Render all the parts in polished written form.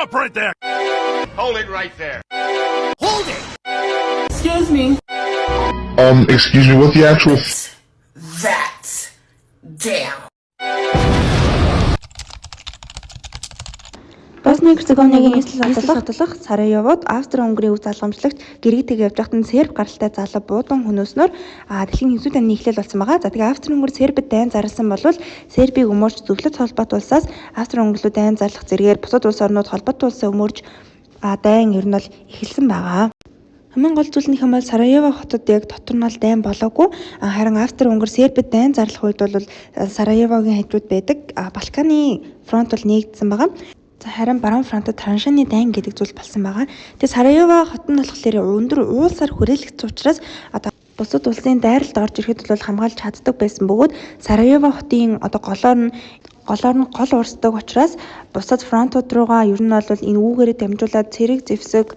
Stop right there. Hold it right there. Hold it. Excuse me. Excuse me, what the actual That. Damn. Босни Герцеговинагийн нийслэл хадгалах Сараевод Австри-Унгарын үе залгамжлагч гэрэгтэйг явж байхдаа серб гаралтай залуу буудан хөнөөснөөр дэлхийн хэвсүү таны эхлэл болсон байгаа. За тэгээ Австри-Унгар сербэд дайн зарласан болвол Сербийг өмөрч зөвлөлт холбоот улсаас Австри-Унгарыг дайн зарлах зэргээр бусад улс орнууд холбоот улсаа өмөрж дайн ер нь бол эхэлсэн байгаа. Хамгийн гол зүйл нь хэм бол Сараево хотод яг дотор нь бол дайн болоогүй. Харин Австри-Унгар сербэд дайн зарлах үед бол Сараевогийн хажууд байдаг Балканы фронт бол нээгдсэн байгаа. Харин баруун фронтод Траншаны дайн гэдэг зүйл болсон байгаа. Тэгээ Сараево хот нь болохоор өндөр уулсаар хүрээлэгдсэн учраас бусад улсын дайралд орж ирэхэд бол хамгаалж чаддаг байсан бөгөөд Сараево хотын голоор нь гол урсдаг учраас бусад фронтууд руугаа ер нь бол энэ үүгээрээ дамжуулаад цэрэг зэвсэг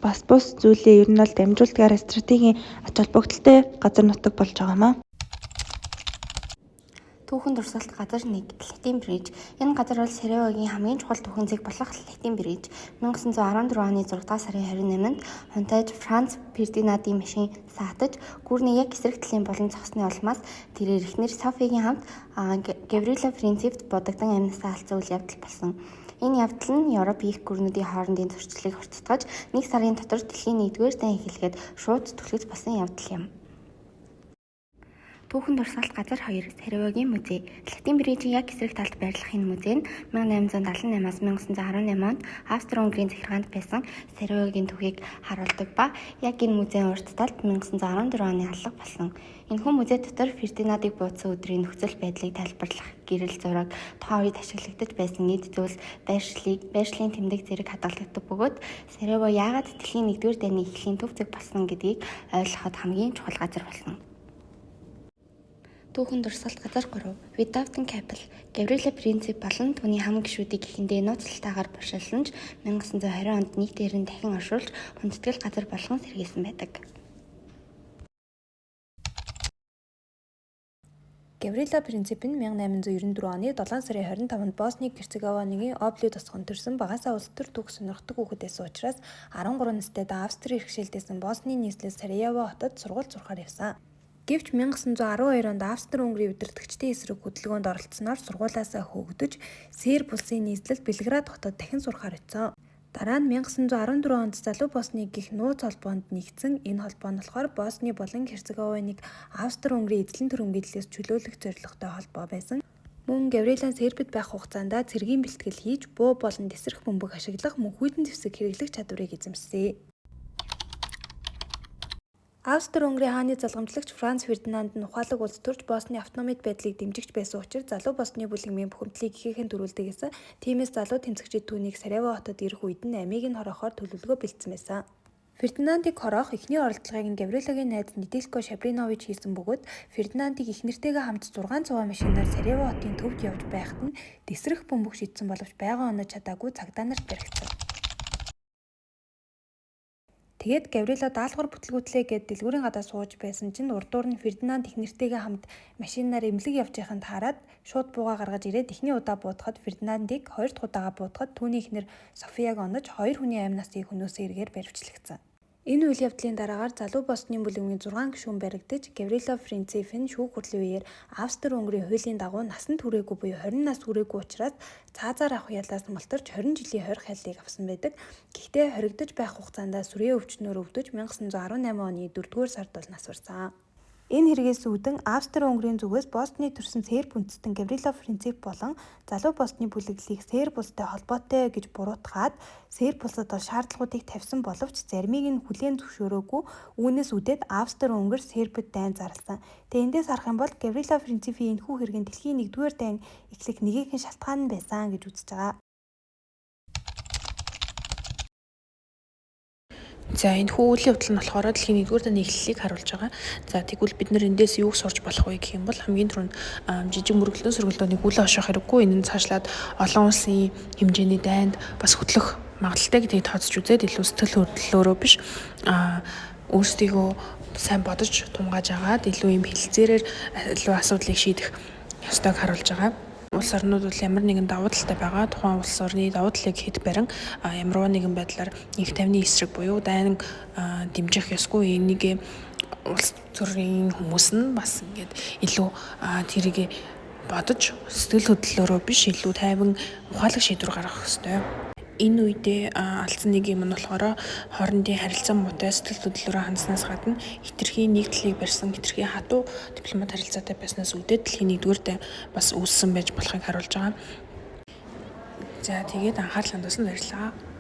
бас бус зүйлээ ер нь бол дамжуулдгаар стратегийн ач холбогдолтой газар нутаг болж байгаамаа. Түүхэн дурсгалт газар 1 Латин бриж. Энэ газар бол Сараевогийн хамгийн чухал түүхэн зэг болох Латин бриж. 1914 оны 6 дугаар сарын 28-нд хунтайж Франц Фердинандын машин саатаж гүүрний яг эсрэг талын болон зогсны улмаас тэрээр эхнэр Софигийн хамт Гаврила Принципт бодогдсон амнасаа алдсан үйл явдал болсон. Энэ явдал нь Европ их гүрнүүдийн хоорондын зөрчлөлийг хурцтгаж 1 сарын дотор дэлхийн 1-р дайн эхлэхэд шууд түлхэж болсон явдал юм. Түүхэн дурсгалт газар 2 Сараевогийн музей. Латин брижийн яг эсрэг талд байрлах энэ музей нь 1878-аас 1918 онд Австри-Унгарын захиргаанд байсан Сараевогийн түүхийг харуулдаг ба яг энэ музейн урд талд 1914 оны алга болсон. Энэхүү музей дотор Фердинандыг буутсан өдрийн нөхцөл байдлыг тайлбарлах гэрэл зураг, тухайн үед ашиглагдаж байсан нийт зүйлс, байршлын тэмдэг зэрэг хадгалагддаг бөгөөд Сараево яагаад дэлхийн 1-р дайны эхлэлийн төв зэг болсон гэдгийг ойлгоход хамгийн чухал газар болсон. Түүхэн дурсгалт газар 3 Видавтын Капел. Гаврила Принцип болон түүний хам гишүүдийг эхэндээ нууцлалтаагаар бушаалсан ч 1920 онд нэг дээрэн дахин оршуулж хүндэтгэл газар болгон сэргээсэн байдаг. Гаврила Принцип нь 1894 оны 7 сарын 25-нд Босни Герцеговинагийн Облиу тосгонд төрсэн багасаа улс төр түүх сонирхдаг хүүхэд байсан учраас 13 настай Австри иргэшээлтэйсэн Босны нийслэл Сараево хотод сургууль зурхаар явсан. Гэвч 1912 онд Австри-Унгарын удирдагчдын эсрэг хөдөлгөөнд оролцсноор сургуулиасаа хөөгдөж Серб улсын нийслэл Белград хотод дахин сурахаар очив. Дараа нь 1914 онд залуу Босны гих нууц холбоонд нэгдсэн. Энэ холбоо нь болохоор Босни болон Герцеговиныг Австри-Унгарын эзлэн түрэмгийллээс чөлөөлөх зорилготой холбоо байсан. Мөн Гаврилан Сербид байх хугацаанд цэргийн бэлтгэл хийж буу болон тесрэх бөмбөг ашиглах мөн хүйтэн зэвсэг хэрэглэх чадварыг эзэмшсэн. Австри-Унгарын хааны залгамжлагч Франц Фердинанд нь ухаалаг улс төрж Босны автономид байдлыг дэмжигч байсан учраас залуу Босны бүлэгмийн бухимдлыг ихээхэн төрүүлдэг гэсэн. Тиймээс залуу тэмцэгчид түүнийг Сараево хотод ирэх үед нь амийг нь хорохоор төлөвлөгөө бэлдсэн байсан. Фердинандыг хорох эхний оролдлогыг нь Гаврилагийн найз Ниделько Шабринович хийсэн бөгөөд Фердинандыг эхнэртэйгээ хамт 600 машинаар Сараево хотын төвд явж байхад нь тесрэх бөмбөг шидсэн боловч байнга онож чадаагүй цагдаа нарт баригдсан. Тэгээд Гаврила даалгавар бүтлгүүтлээ гэд дэлгүүрийн гадаа сууж байсан чинь урдуур нь Фердинанд эхнэртэйгээ хамт машинаар эмнэлэг явж байханд хараад шууд бууга гаргаж ирээд эхний удаа буутахад Фердинандыг хоёр дахь удаага буутахад түүний эхнэр Софияг онож 2 хүний амь насыг хөнөөсөө эргээр баривчлагдсан. Энэ үйл явдлын дараагаар залуу Босны бүлэгмийн 6 гишүүн баригдаж Гаврила Принцип нь шүүх хурлын үеэр Австри-Унгарын хуулийн дагуу насанд хүрээгүй буюу 20 нас хүрээгүй учраас цаазаар авах ялаас мултарч 20 жилийн хорих хялыг авсан байдаг. Гэхдээ хоригдож байх хугацаанд сүрээ өвчнөөр өвдөж 1918 оны 4-р сард бол нас барсан. Энэ хэрэгээс үүдэн Австри-Унгарын зүгээс Босны төрсэн Серб үндэстэн Гаврила Принцип болон залуу Босны бүлэглэлийг Серб улстай холбоотой гэж буруутгаад Серб улсад бол шаардлагуудыг тавьсан боловч заримыг нь хүлээн зөвшөөрөөгүй. Үүнээс үүдээд Австри-Унгар Сербэд дайн зарласан. Тэгээ эндээс харах юм бол Гаврила Принципийн энэхүү хэрэг нь дэлхийн 1-р дайн эхлэх нэгэн шалтгаан нь байсан гэж үзэж байгаа. За энэ үйл явдал нь болохоор дэлхийн 1-р дайны эхлэлийг харуулж байгаа. За тэгвэл бид нэр эндээс юуг сурч болох вэ гэх юм бол хамгийн түрүүнд жижиг мөргөлдөн сөргөлдөөнийг үл ошоох хэрэггүй. Энэ нь цаашлаад олон улсын хэмжээний дайнд бас хөтлөх магадaltaй гэдгийг тооцож үзээд илүү сэтгэл хөдлөлөөрөө биш өөрсдийгөө сайн бодож тунгааж агаад илүү юм хилцээрээр илүү асуудлыг шийдэх ёстойг харуулж байгаа. улс орнууд бол ямар нэгэн давуу талтай байгаа. Тухайн улс орны давуу талыг хэд барин ямар нэгэн байдлаар их тавны эсрэг буюу дайнг дэмжих ёсгүй. Энийг улс төрийн хүмүүс нь бас ингээд илүү тэрийг бодож сэтгэл хөдлөлөөрөө биш илүү тайван ухаалаг шийдвэр гаргах ёстой. Энэ үедээ алдсан нэг юм нь болохоор хоорондын харилцаа муутай сэтгэл хөдлөлөөрөө хандснаас гадна хитрхи нэг талыг барьсан хитрхи хатуу дипломат харилцаатай байснаас үүдээ дэлхийн нэгдүгээрт бас үүссэн байж болохыг харуулж байгаа. За тэгээд анхаарал хандуулсанд баярлалаа.